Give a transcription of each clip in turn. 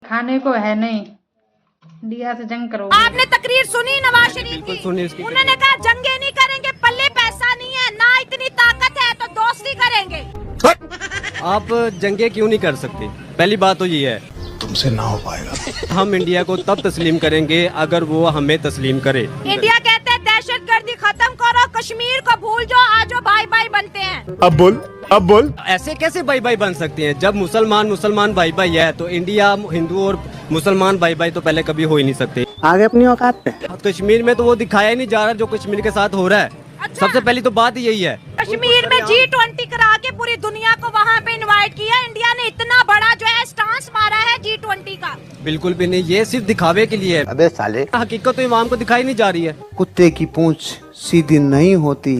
खाने को है नहीं, इंडिया से जंग करो। आपने तकरीर सुनी नवाज शरीफ की? उन्होंने कहा जंगे नहीं करेंगे, पल्ले पैसा नहीं है, ना इतनी ताकत है तो दोस्ती करेंगे। आप जंगे क्यों नहीं कर सकते? पहली बात तो ये है, तुमसे ना हो पाएगा। हम इंडिया को तब तस्लीम करेंगे अगर वो हमें तस्लीम करे। इंडिया कहते हैं दहशतगर्दी खत्म करो, कश्मीर को भूल जाओ, आज भाई भाई बनते हैं। अब बोल। ऐसे कैसे भाई भाई बन सकते हैं? जब मुसलमान भाई भाई है तो इंडिया हिंदू और मुसलमान भाई भाई तो पहले कभी हो ही नहीं सकते। आगे अपनी औकात पे। कश्मीर में तो वो दिखाया ही नहीं जा रहा जो कश्मीर के साथ हो रहा है। अच्छा। सबसे पहली तो बात यही है। कश्मीर में G20 करा के पूरी दुनिया को वहाँ पे इनवाइट किया। इंडिया ने इतना बड़ा जो है स्टांस मारा है G20 का। बिल्कुल भी नहीं, ये सिर्फ दिखावे के लिए है। अबे साले, हकीकत तो इमाम को दिखाई नहीं जा रही है। कुत्ते की पूंछ सीधी नहीं होती।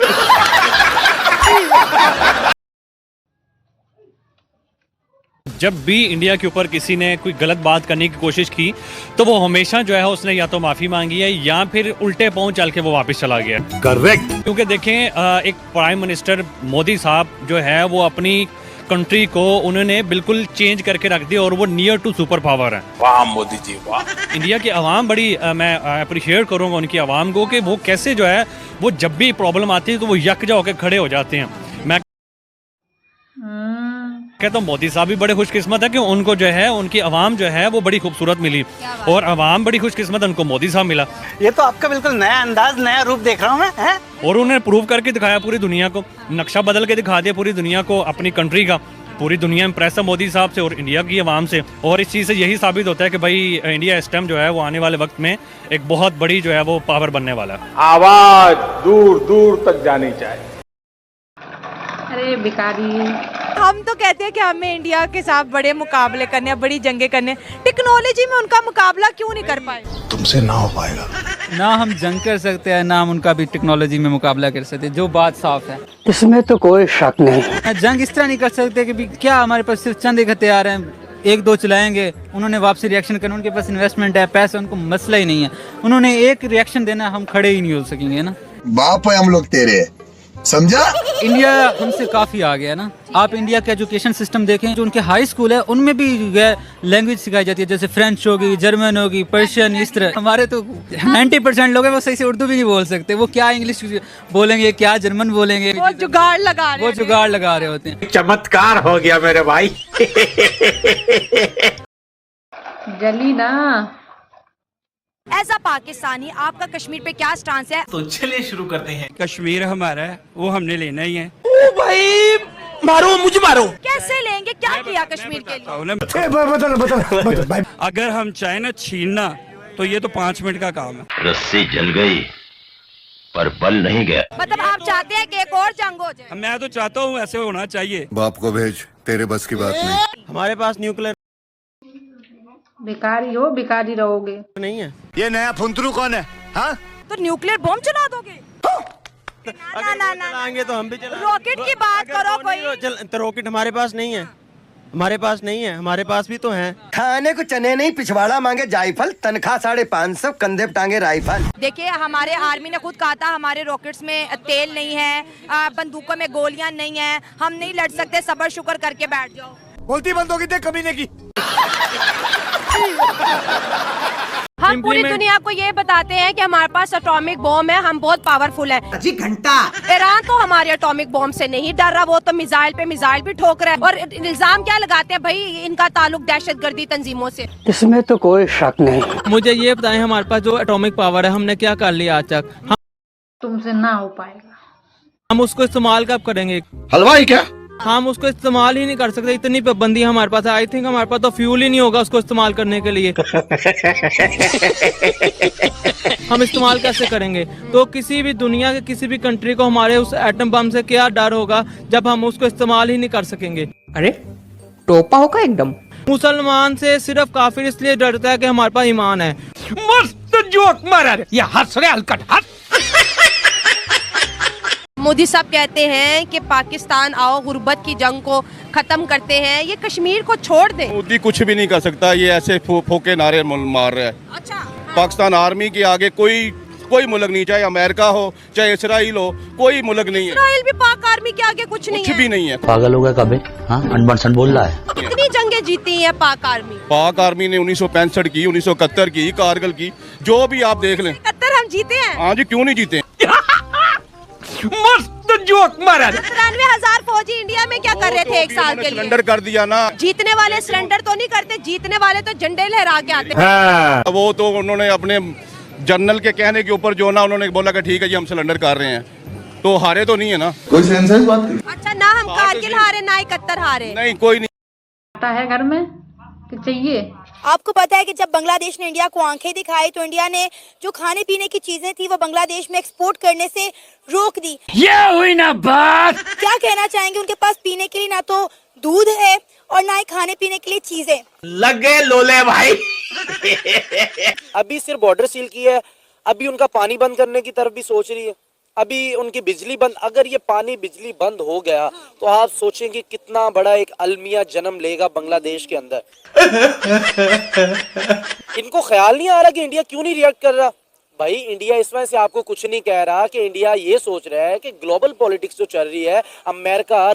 जब भी इंडिया के ऊपर किसी ने कोई गलत बात करने की कोशिश की तो वो हमेशा जो है उसने या तो माफ़ी मांगी है या फिर उल्टे पांव चल के वो वापस चला गया। करेक्ट। क्योंकि देखें एक प्राइम मिनिस्टर मोदी साहब जो है वो अपनी कंट्री को उन्होंने बिल्कुल चेंज करके रख दिया और वो नियर टू सुपर पावर है। वाह मोदी जी वाह। इंडिया की आवाम बड़ी मैं अप्रिशिएट करूँगा उनकी आवाम को कि वो कैसे जो है वो जब भी प्रॉब्लम आती है तो वो यकजा होकर खड़े हो जाते हैं। मैं कहता हूँ मोदी साहब भी बड़े खुशकिस्मत है कि उनको जो है उनकी आवाम जो है वो बड़ी खूबसूरत मिली और आवाम बड़ी खुशकिस्मत है उनको मोदी साहब मिला। ये तो आपका बिल्कुल नया अंदाज, नया रूप देख रहा हूँ मैं, है? और उन्होंने प्रूव करके दिखाया पूरी दुनिया को, नक्शा बदल के दिखा दिया पूरी दुनिया को अपनी कंट्री का। पूरी दुनिया इम्प्रेस है मोदी साहब से और इंडिया की आवाम से। और इस चीज़ से यही साबित होता है कि भाई इंडिया इस टाइम जो है वो आने वाले वक्त में एक बहुत बड़ी जो है वो पावर बनने वाला है। आवाज दूर दूर तक जानी चाहिए। अरे भिखारी, हम तो कहते हैं कि हमें इंडिया के साथ बड़े मुकाबले करने हैं, बड़ी जंगे करने हैं। टेक्नोलॉजी में उनका मुकाबला क्यों नहीं कर पाए? तुमसे ना हो पाएगा। ना हम जंग कर सकते हैं ना हम उनका भी टेक्नोलॉजी में मुकाबला कर सकते हैं, जो बात साफ है। इसमें तो कोई शक नहीं। जंग इस तरह नहीं कर सकते कि भी क्या हमारे पास सिर्फ चंद एक हथियार हैं, एक दो चलाएंगे, उन्होंने वापसी रिएक्शन करना, उनके पास इन्वेस्टमेंट है, पैसा, उनको मसला ही नहीं है। उन्होंने एक रिएक्शन देना, हम खड़े ही नहीं हो सकेंगे ना। बाप है हम लोग तेरे, समझा? इंडिया हमसे काफी आ गया ना। आप इंडिया का एजुकेशन सिस्टम देखें, जो उनके हाई स्कूल है उनमें भी लैंग्वेज सिखाई जाती है, जैसे फ्रेंच होगी, जर्मन होगी, पर्शियन, इस तरह। हमारे तो 90% लोग हैं वो सही से उर्दू भी नहीं बोल सकते। वो क्या इंग्लिश बोलेंगे, क्या जर्मन बोलेंगे, वो जुगाड़ लगा रहे होते हैं। चमत्कार हो गया मेरे भाई। जली ना। एज अ पाकिस्तानी आपका कश्मीर पे क्या स्टांस है? तो चलिए शुरू करते हैं। कश्मीर हमारा है, वो हमने लेना ही है। ओ भाई मारो, मुझे मारो। कैसे लेंगे? क्या किया कश्मीर के लिए? बता। अगर हम चाहे ना छीनना तो ये तो 5 मिनट का काम है। रस्सी जल गई पर बल नहीं गया। मतलब आप चाहते हैं कि एक और जंग हो जाए? मैं तो चाहता हूँ ऐसे होना चाहिए। बाप को भेज, तेरे बस की बात नहीं। हमारे पास न्यूक्लियर भिखारी हो, भिखारी रहोगे। नहीं है। ये नया फुंतरू कौन है? हाँ? तो न्यूक्लियर बॉम्ब चला दोगे? ना चलाएंगे तो हम भी चलाएंगे। रॉकेट की बात करो कोई। तो रॉकेट हमारे पास नहीं है, हमारे पास नहीं है, हमारे पास भी तो है। खाने को चने नहीं, पिछवाड़ा मांगे जायफल, तनख्वाह 550, कंधे पे टांगे राइफल। देखिए हमारे आर्मी ने खुद कहा था हमारे रॉकेट्स में तेल नहीं है, बंदूकों में गोलियां नहीं है, हम नहीं लड़ सकते, सब्र शुक्र करके बैठ जाओ। बोलती बंद होगी थे कमीने की। हम पूरी दुनिया को ये बताते हैं कि हमारे पास एटॉमिक बॉम्ब है, हम बहुत पावरफुल हैं। जी घंटा। ईरान तो हमारे एटॉमिक बॉम्ब से नहीं डर रहा, वो तो मिसाइल पे मिसाइल भी ठोक रहा है। और इल्जाम क्या लगाते हैं भाई, इनका ताल्लुक दहशतगर्दी तंजीमों से। इसमें तो कोई शक नहीं। मुझे ये बताएं, हमारे पास जो एटॉमिक पावर है हमने क्या कर लिया आज तक? तुमसे ना हो पाएगा। हम उसको इस्तेमाल कब करेंगे? हलवाई क्या? हम उसको इस्तेमाल ही नहीं कर सकते, इतनी पाबंदी हमारे पास है। आई थिंक हमारे पास तो फ्यूल ही नहीं होगा उसको इस्तेमाल करने के लिए। हम इस्तेमाल कैसे करेंगे? तो किसी भी दुनिया के किसी भी कंट्री को हमारे उस एटम बम से क्या डर होगा जब हम उसको इस्तेमाल ही नहीं कर सकेंगे? अरे टोपा होगा एकदम। मुसलमान से सिर्फ काफिर इसलिए डरता है कि हमारे पास ईमान है। मस्त जोक मारा रे, ये हंस रहे हलकट हंस। मोदी साहब कहते हैं कि पाकिस्तान आओ, गुर्बत की जंग को खत्म करते हैं, ये कश्मीर को छोड़ दे। मोदी कुछ भी नहीं कर सकता, ये ऐसे फोके नारे मार रहा है। अच्छा। पाकिस्तान आर्मी के आगे कोई कोई मुल्क नहीं, चाहे अमेरिका हो चाहे इसराइल हो, कोई मुल्क नहीं है। इसराइल भी पाक आर्मी के आगे कुछ नहीं कुछ भी नहीं है। पागल हो गया कबे? हाँ, अनबन बोल रहा है। कितनी जंगें जीती हैं पाक आर्मी? पाक आर्मी ने 1965 की, 1971 की, कारगिल की, जो भी आप देख लें। 71 हम जीते हैं। हाँ जी, क्यों नहीं जीते? मस्त जोक मारा। 93,000 फौजी इंडिया में क्या कर रहे थे एक साल के लिए? सिलेंडर कर दिया ना। जीतने वाले सरेंडर तो नहीं करते, जीतने वाले तो झंडे लहरा के आते हैं। वो तो उन्होंने अपने जनरल के कहने के ऊपर जो ना उन्होंने बोला कि ठीक है जी हम सिलेंडर कर रहे हैं, तो हारे तो नहीं है ना। कोई सेंस है इस बात की? अच्छा, ना हम कारगिल हारे ना 71 हारे। नहीं, कोई नहीं आता है घर में कि चाहिए। आपको पता है कि जब बांग्लादेश ने इंडिया को आंखें दिखाई तो इंडिया ने जो खाने पीने की चीजें थी वो बांग्लादेश में एक्सपोर्ट करने से रोक दी। ये हुई ना बात। क्या कहना चाहेंगे? उनके पास पीने के लिए ना तो दूध है और ना ही खाने पीने के लिए चीजें। लगे लोले भाई। अभी सिर्फ बॉर्डर सील की है, अभी उनका पानी बंद करने की तरफ भी सोच रही है, अभी उनकी बिजली बंद। अगर ये पानी बिजली बंद हो गया तो आप सोचेंगे कितना बड़ा एक अलमिया जन्म लेगा बांग्लादेश के अंदर। इनको ख्याल नहीं आ रहा कि इंडिया क्यों नहीं रिएक्ट कर रहा। भाई इंडिया इस वजह से आपको कुछ नहीं कह रहा कि इंडिया ये सोच रहा है कि ग्लोबल पॉलिटिक्स जो चल रही है, अमेरिका